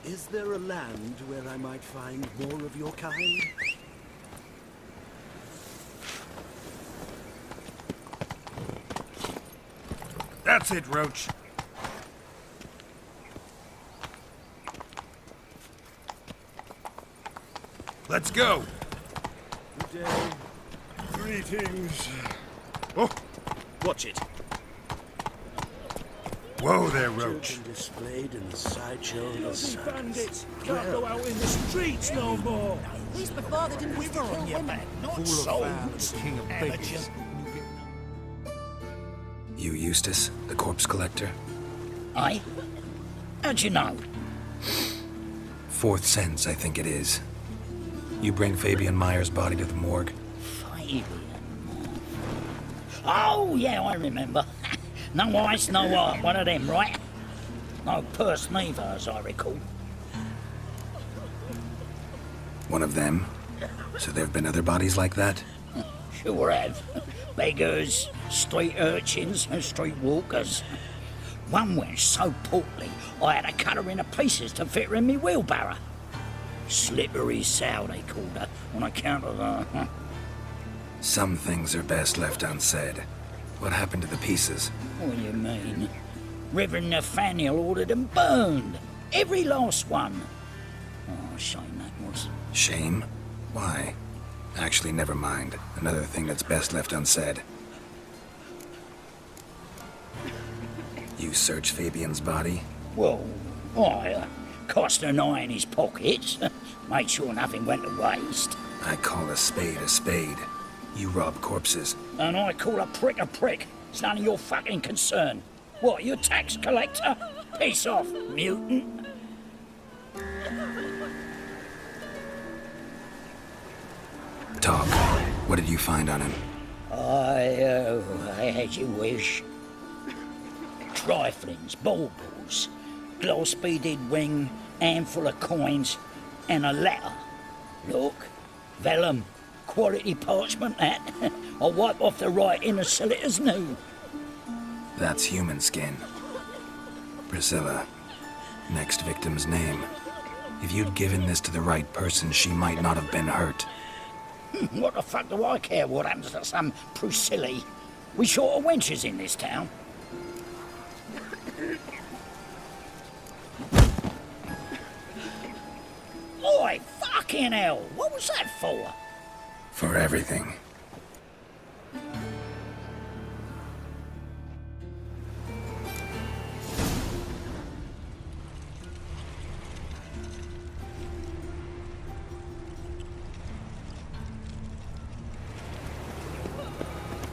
Is there a land where I might find more of your kind? That's it, Roach. Let's go. Good day. Greetings. Oh, Watch it. whoa there, Roach. Children displayed in the sideshow of the circus. Bandits can't go out in the streets no more. At least before they didn't used to kill women. Not souls. King of babies. You Eustace, the corpse collector? Aye? How'd you know? Fourth sense, I think it is. You bring Fabian Meyer's body to the morgue? Fabian. Oh, yeah, I remember. No eyes, no heart, one of them, right? No purse neither, as I recall. One of them? So there have been other bodies like that? Sure have. Beggars, street urchins, and street walkers. One went so portly, I had to cut her into pieces to fit her in me wheelbarrow. Slippery sow, they called her, on account of her. Some things are best left unsaid. What happened to the pieces? What do you mean? Reverend Nathaniel ordered them burned. Every last one. Oh, shame that was. Shame? Why? Actually, never mind. Another thing that's best left unsaid. You search Fabian's body? Well, I cast an eye in his pockets. Made sure nothing went to waste. I call a spade a spade. You rob corpses. And I call a prick a prick. It's none of your fucking concern. What, you tax collector? Piss off, mutant. Talk. What did you find on him? As you wish. Triflings, baubles, gloss-beaded ring, handful of coins, and a letter. Look, vellum, quality parchment that. I'll wipe off the writing and sell it as new. That's human skin. Priscilla. Next victim's name. If you'd given this to the right person, she might not have been hurt. What the fuck do I care what happens to some Priscilla? We short of wenches in this town. Oi, fucking hell! What was that for? For everything.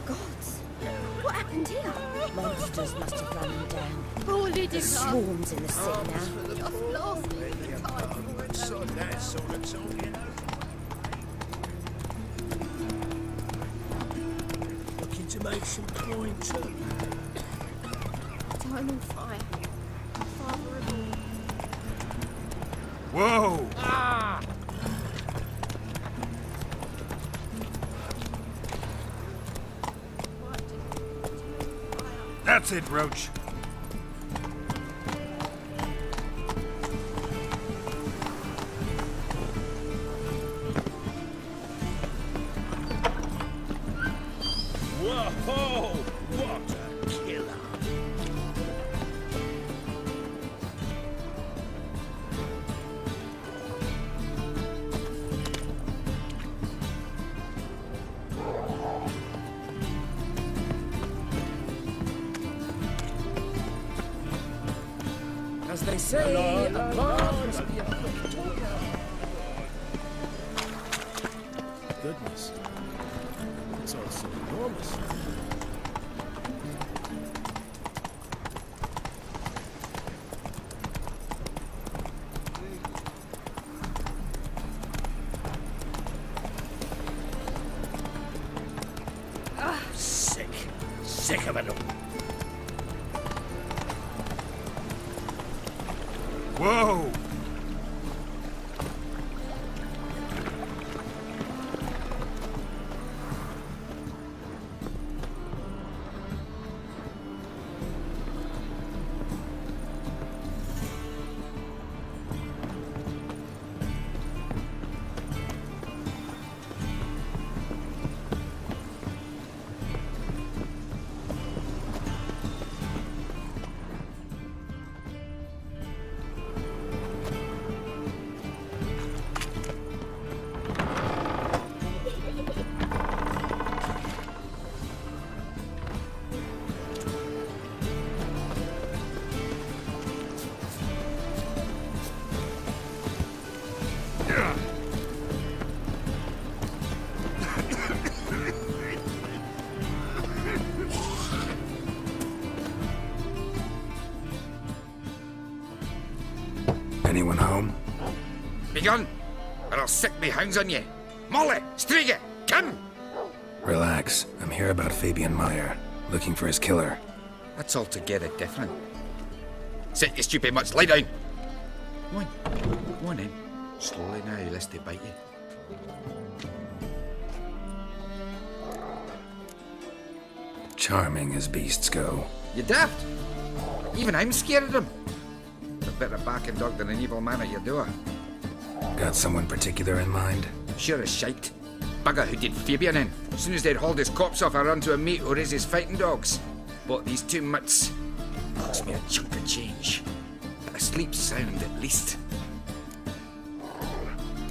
Gods, what happened here? Monsters must have run them down. Poor Lydia. There's swarms in the city now. Just lost the time. So that sort of talking. Looking to make some coin too. Time on fire. Father of all. Whoa! That's it, Roach. Whoa! What a killer! As they say, a man must be a Goodness. It's all so enormous. Sick. Sick of it all. Whoa! Anyone home? Begone, or I'll sick me hounds on ye. Molly, Striga, come! Relax. I'm here about Fabian Meyer, looking for his killer. That's altogether different. Sit, you stupid mutts, lie down. Go on in. Slowly now, lest they bite you. Charming as beasts go. You daft? Even I'm scared of them. A better backing dog than an evil man at your door. Got someone particular in mind? Sure as shite. Bugger who did Fabian in. As soon as they'd hauled his corpse off, I run to a mate who raised his fighting dogs. Bought these 2 mutts. Cost me a chunk of change. But a sleep sound at least.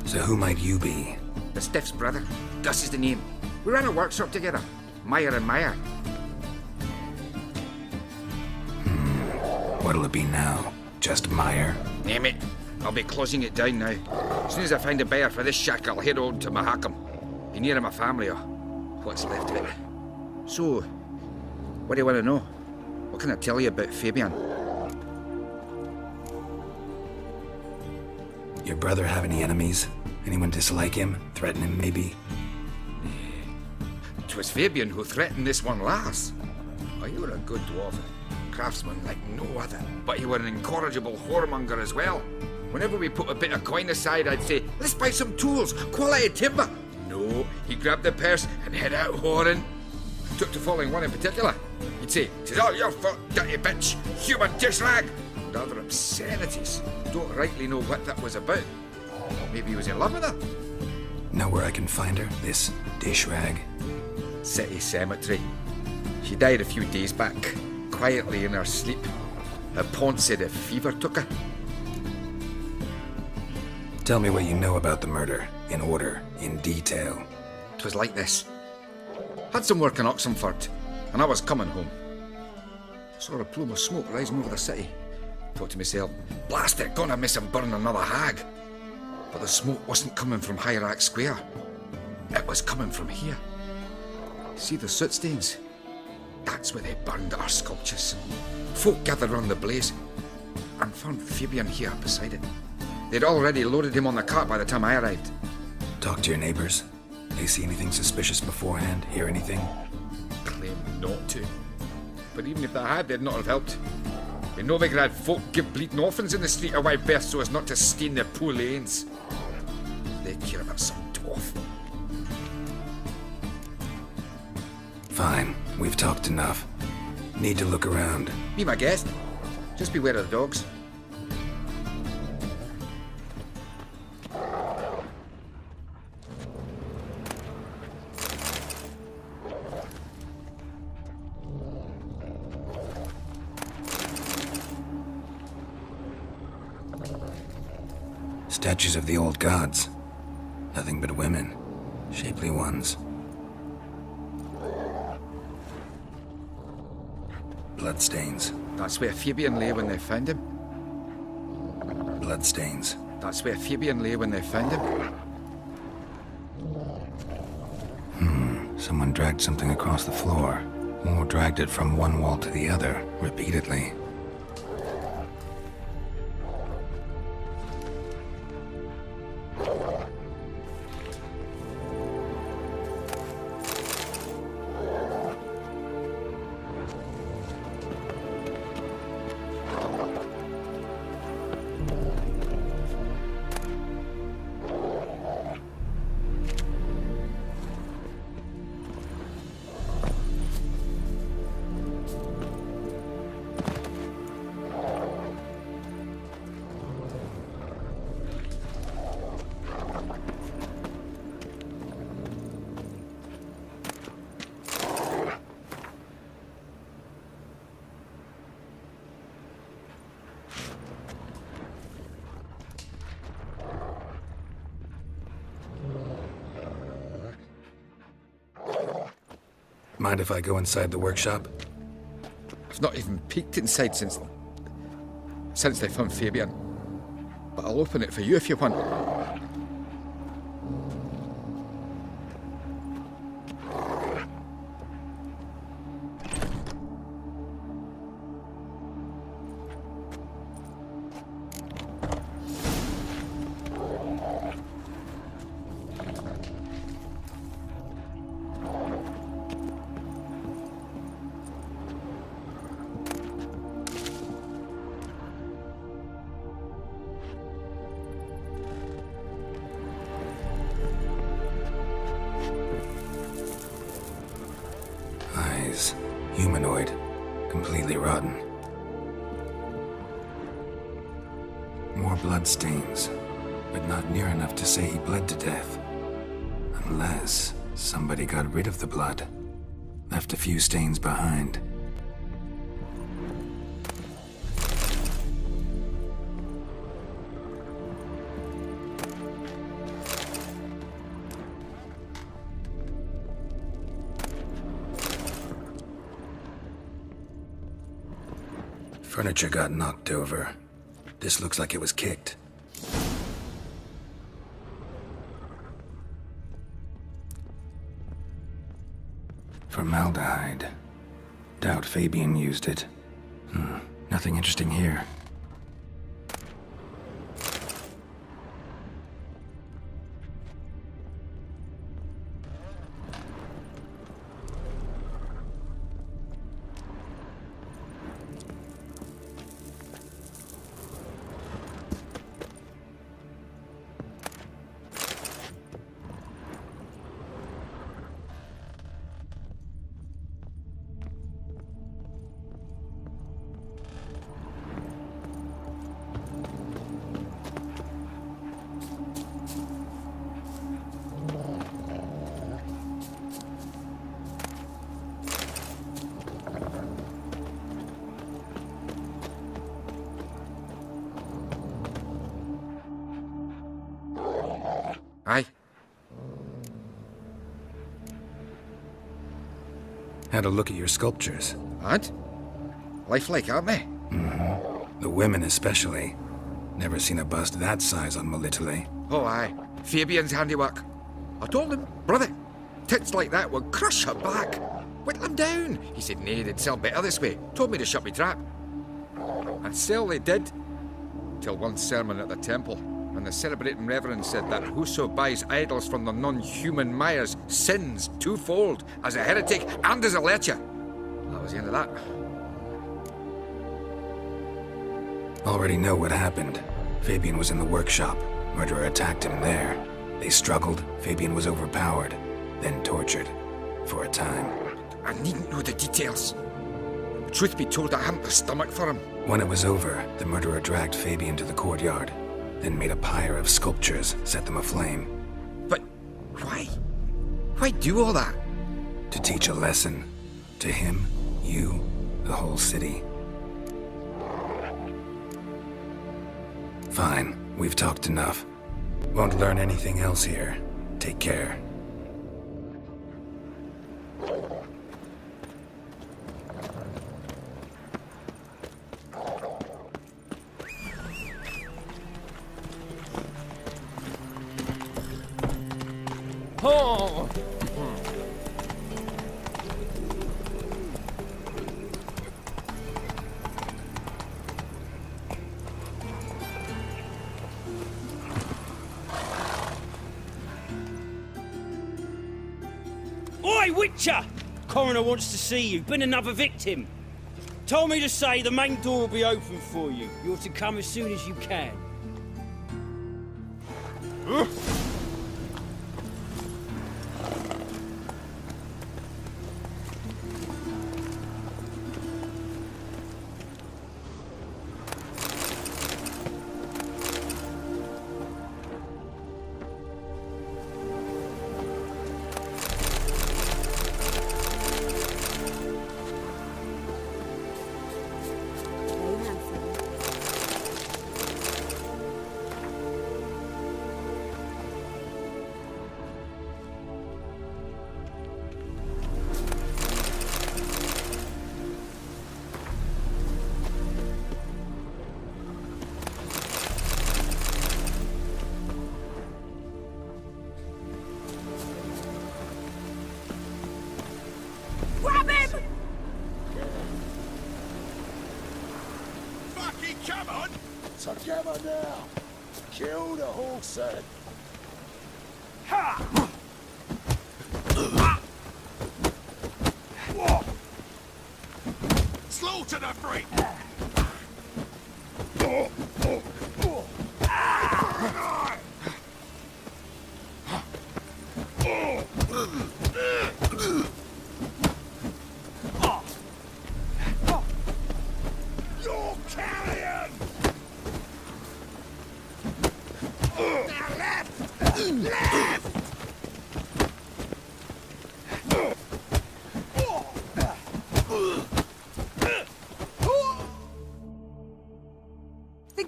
So who might you be? The Stiff's brother. Gus is the name. We ran a workshop together. Meyer and Meyer. What'll it be now? Just Meyer? Name it. I'll be closing it down now. As soon as I find a buyer for this shack, I'll head on to Mahakam. Be near my family or what's left of it. So, what do you want to know? What can I tell you about Fabian? Your brother have any enemies? Anyone dislike him? Threaten him, maybe? 'Twas Fabian who threatened this one last. Oh, you were a good dwarf. Craftsman like no other. But you were an incorrigible whoremonger as well. Whenever we put a bit of coin aside, I'd say, let's buy some tools, quality timber. No, he grabbed the purse and head out whoring. Took to following one in particular. He'd say, "'Tis all your fault, dirty bitch, human dish rag," and other obscenities. Don't rightly know what that was about. Maybe he was in love with her. Know where I can find her? This dish rag? City cemetery. She died a few days back, quietly in her sleep. Her pawn said a fever took her. Tell me what you know about the murder, in order, in detail. 'Twas like this. Had some work in Oxenford, and I was coming home. Saw a plume of smoke rising over the city. Thought to myself, blast it, gonna miss and burn another hag. But the smoke wasn't coming from Hierarch Square. It was coming from here. See the soot stains? That's where they burned our sculptures. Folk gathered round the blaze and found Fabian here beside it. They'd already loaded him on the cart by the time I arrived. Talk to your neighbors. They see anything suspicious beforehand? Hear anything? Claim not to. But even if they had, they'd not have helped. In Novigrad, folk give bleeding orphans in the street a wide berth so as not to stain their poor lanes. They care about some dwarf. Fine. We've talked enough. Need to look around. Be my guest. Just beware of the dogs. Statues of the old gods. Nothing but women. Shapely ones. Bloodstains. That's where Fabian lay when they found him. Bloodstains. That's where Fabian lay when they found him. Someone dragged something across the floor. Or dragged it from one wall to the other, repeatedly. Mind if I go inside the workshop? I've not even peeked inside since they found Fabian. But I'll open it for you if you want. Humanoid. Completely rotten. More blood stains, but not near enough to say he bled to death. Unless somebody got rid of the blood. Left a few stains behind. Furniture got knocked over. This looks like it was kicked. Formaldehyde. Doubt Fabian used it. Nothing interesting here. Aye. Had a look at your sculptures. Lad? Lifelike, aren't they? The women especially. Never seen a bust that size on Melitele. Oh, aye. Fabian's handiwork. I told him, brother, tits like that would crush her back. Whittle him down. He said, nay, they'd sell better this way. Told me to shut me trap. And sell they did. Till one sermon at the temple. And the celebrating reverend said that whoso buys idols from the non-human Myers sins twofold, as a heretic and as a lecher. That was the end of that. Already know what happened. Fabian was in the workshop. Murderer attacked him there. They struggled. Fabian was overpowered, then tortured. For a time. I needn't know the details. Truth be told, I hadn't the stomach for him. When it was over, the murderer dragged Fabian to the courtyard, then made a pyre of sculptures, set them aflame. But why? Why do all that? To teach a lesson. To him, you, the whole city. Fine, we've talked enough. Won't learn anything else here. Take care. Oh! Oi, Witcher! Coroner wants to see you. Been another victim. Told me to say the main door will be open for you. You're to come as soon as you can. Grab him! Fucking come on! Together now! Kill the horse head! Slaughter the freak! Think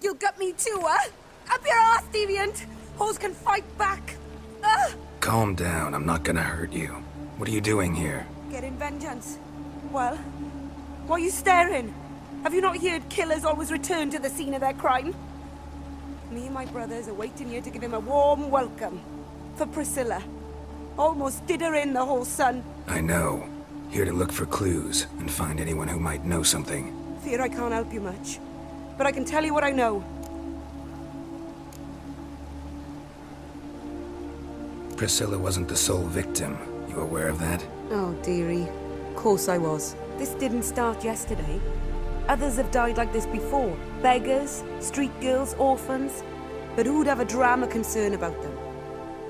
you'll gut me too, huh? Up your ass, deviant! Hoes can fight back! Calm down, I'm not gonna hurt you. What are you doing here? Getting vengeance. Well, why are you staring? Have you not heard killers always return to the scene of their crime? Me and my brothers are waiting here to give him a warm welcome. For Priscilla. Almost did her in, the whole son. I know. Here to look for clues and find anyone who might know something. Fear I can't help you much. But I can tell you what I know. Priscilla wasn't the sole victim. You aware of that? Oh, dearie. Of course I was. This didn't start yesterday. Others have died like this before. Beggars, street girls, orphans. But who'd have a drama concern about them?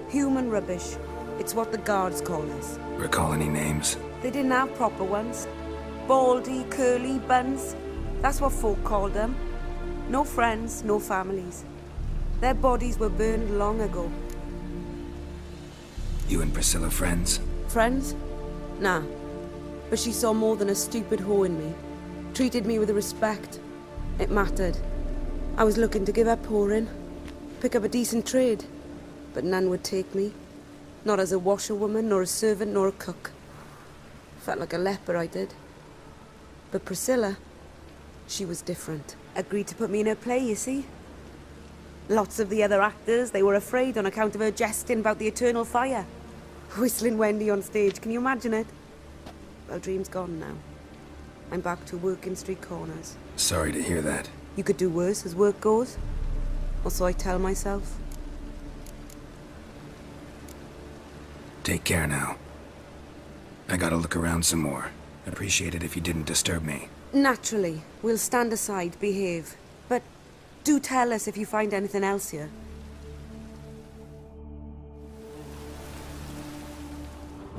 Human rubbish. It's what the guards call us. Recall any names? They didn't have proper ones. Baldy, curly, buns. That's what folk called them. No friends, no families. Their bodies were burned long ago. You and Priscilla friends? Friends? Nah. But she saw more than a stupid hoe in me. Treated me with respect. It mattered. I was looking to give up whoring. Pick up a decent trade. But none would take me. Not as a washerwoman, nor a servant, nor a cook. Felt like a leper, I did. But Priscilla, she was different. Agreed to put me in her play, you see. Lots of the other actors, they were afraid on account of her jesting about the eternal fire. Whistling Wendy on stage, can you imagine it? Well, dream's gone now. I'm back to working street corners. Sorry to hear that. You could do worse as work goes. Or so I tell myself. Take care now. I gotta look around some more. I'd appreciate it if you didn't disturb me. Naturally. We'll stand aside, behave. But do tell us if you find anything else here.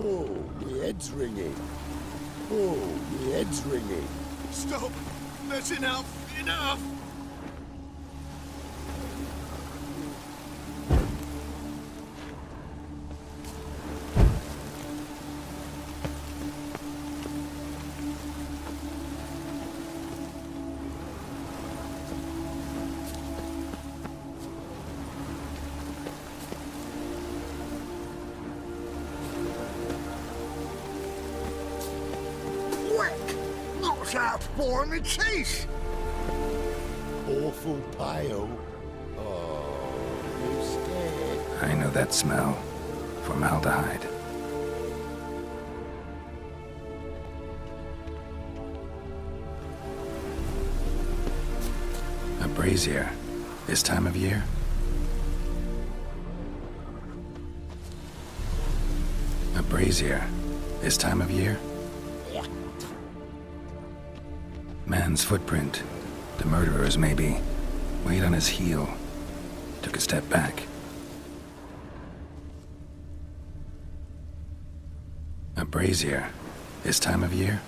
Oh, my head's ringing. Oh, my head's ringing. Stop! That's enough! Enough! Knocks out four in the chase. Awful pale. Oh, you're scared. I know that smell. Formaldehyde. A brazier. This time of year? A brazier. This time of year? Man's footprint. The murderer's, maybe. Weight on his heel. Took a step back. A brazier. This time of year?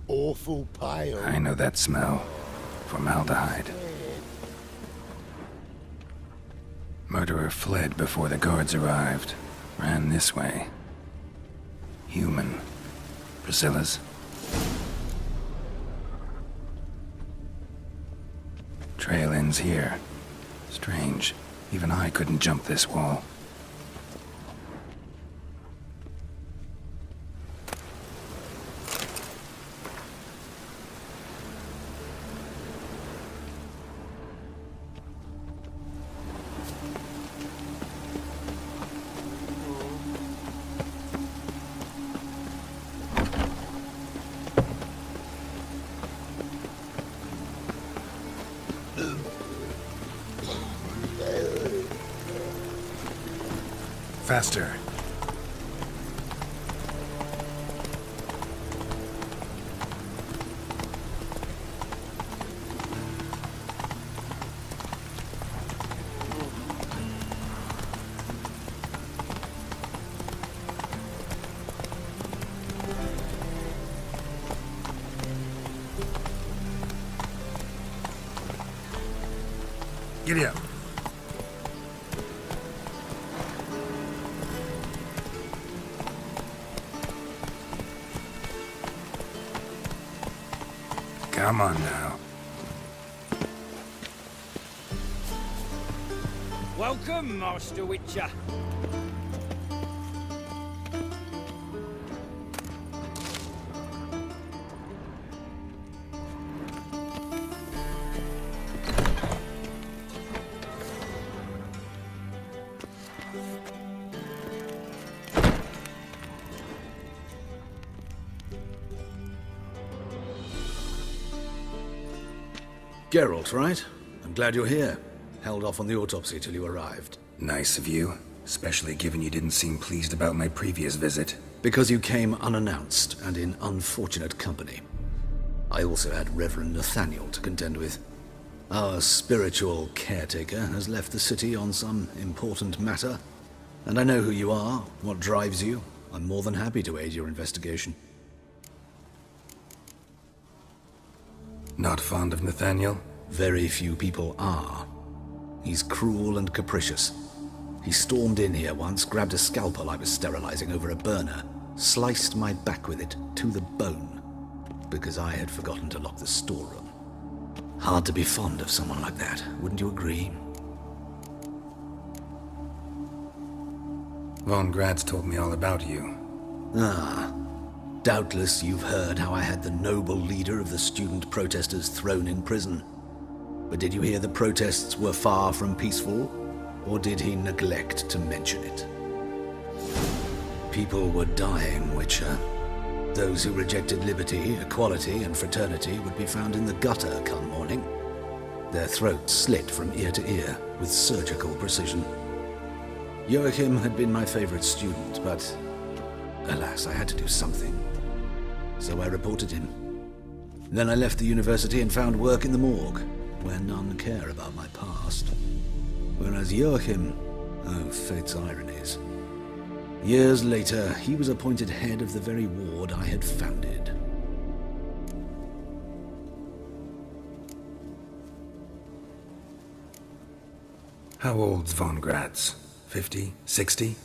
Awful pale. I know that smell. Formaldehyde. Murderer fled before the guards arrived. Ran this way. Human. Priscilla's. Trail ends here. Strange. Even I couldn't jump this wall. Faster. Giddy up. Come on now. Welcome, Master Witcher. Geralt, right? I'm glad you're here. Held off on the autopsy till you arrived. Nice of you, especially given you didn't seem pleased about my previous visit. Because you came unannounced and in unfortunate company. I also had Reverend Nathaniel to contend with. Our spiritual caretaker has left the city on some important matter, and I know who you are, what drives you. I'm more than happy to aid your investigation. Not fond of Nathaniel? Very few people are. He's cruel and capricious. He stormed in here once, grabbed a scalpel I was sterilizing over a burner, sliced my back with it to the bone, because I had forgotten to lock the storeroom. Hard to be fond of someone like that, wouldn't you agree? Von Grad's told me all about you. Ah. Doubtless you've heard how I had the noble leader of the student protesters thrown in prison. But did you hear the protests were far from peaceful? Or did he neglect to mention it? People were dying, Witcher. Those who rejected liberty, equality, and fraternity would be found in the gutter come morning. Their throats slit from ear to ear with surgical precision. Joachim had been my favorite student, but alas, I had to do something. So I reported him. Then I left the university and found work in the morgue, where none care about my past. Whereas Joachim, oh, fate's ironies. Years later, he was appointed head of the very ward I had founded. How old's Von Grad's? 50? 60?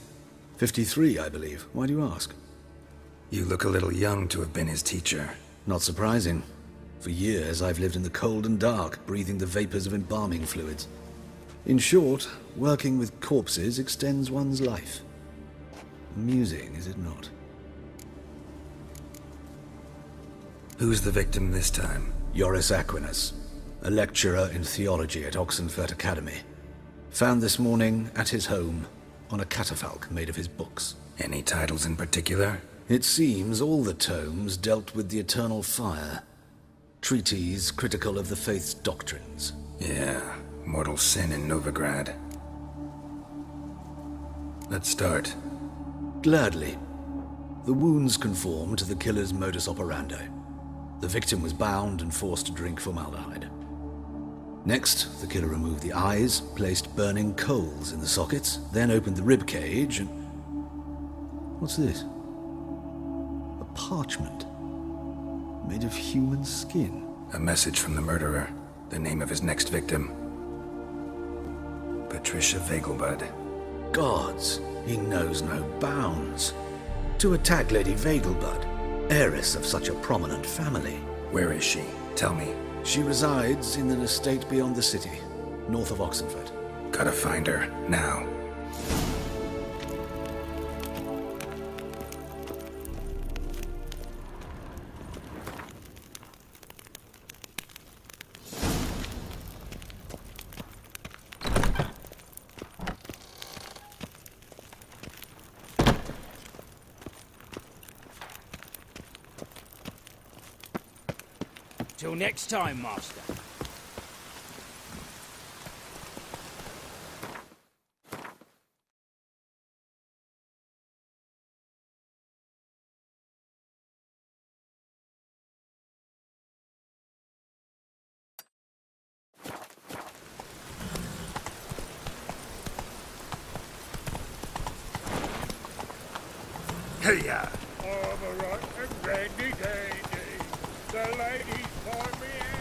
53, I believe. Why do you ask? You look a little young to have been his teacher. Not surprising. For years, I've lived in the cold and dark, breathing the vapors of embalming fluids. In short, working with corpses extends one's life. Amusing, is it not? Who's the victim this time? Joris Aquinas, a lecturer in theology at Oxenfurt Academy. Found this morning at his home on a catafalque made of his books. Any titles in particular? It seems all the tomes dealt with the eternal fire. Treatises critical of the faith's doctrines. Yeah, mortal sin in Novigrad. Let's start. Gladly. The wounds conform to the killer's modus operandi. The victim was bound and forced to drink formaldehyde. Next, the killer removed the eyes, placed burning coals in the sockets, then opened the rib cage and... What's this? A parchment. Made of human skin. A message from the murderer. The name of his next victim. Patricia Vegelbud. Gods, he knows no bounds. To attack Lady Vegelbud, heiress of such a prominent family. Where is she? Tell me. She resides in an estate beyond the city, north of Oxenfurt. Gotta find her, now. Till next time, Master. Hey-ya! All right and ready, the ladies for me